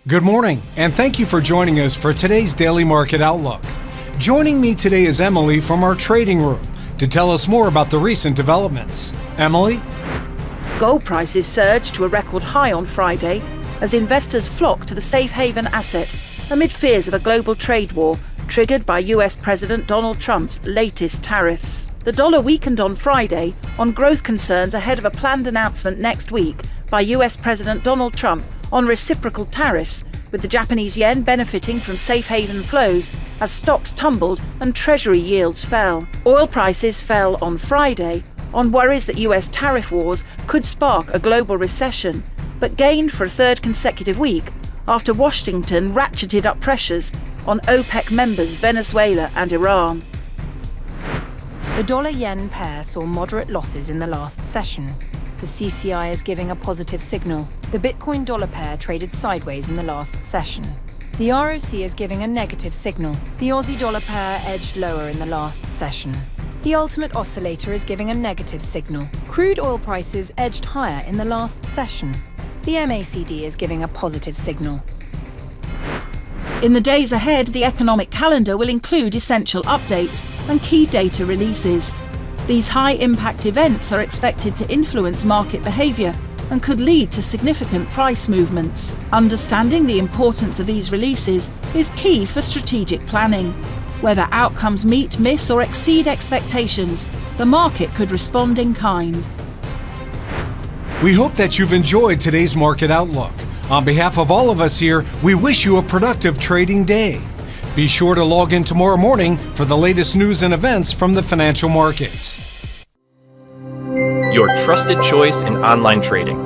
Good morning, and thank you for joining us for today's Daily Market Outlook. Joining me today is Emily from our trading room to tell us more about the recent developments. Emily? Gold prices surged to a record high on Friday as investors flocked to the safe haven asset amid fears of a global trade war triggered by US President Donald Trump's latest tariffs. The dollar weakened on Friday on growth concerns ahead of a planned announcement next week by US President Donald Trump on reciprocal tariffs, with the Japanese yen benefiting from safe haven flows as stocks tumbled and treasury yields fell. Oil prices fell on Friday on worries that US tariff wars could spark a global recession, but gained for a third consecutive week after Washington ratcheted up pressures on OPEC members Venezuela and Iran. The dollar-yen pair saw moderate losses in the last session. The CCI is giving a positive signal. The Bitcoin-dollar pair traded sideways in the last session. The ROC is giving a negative signal. The Aussie-dollar pair edged lower in the last session. The ultimate oscillator is giving a negative signal. Crude oil prices edged higher in the last session. The MACD is giving a positive signal. In the days ahead, the economic calendar will include essential updates and key data releases. These high-impact events are expected to influence market behaviour and could lead to significant price movements. Understanding the importance of these releases is key for strategic planning. Whether outcomes meet, miss or exceed expectations, the market could respond in kind. We hope that you've enjoyed today's Market Outlook. On behalf of all of us here, we wish you a productive trading day. Be sure to log in tomorrow morning for the latest news and events from the financial markets. Your trusted choice in online trading.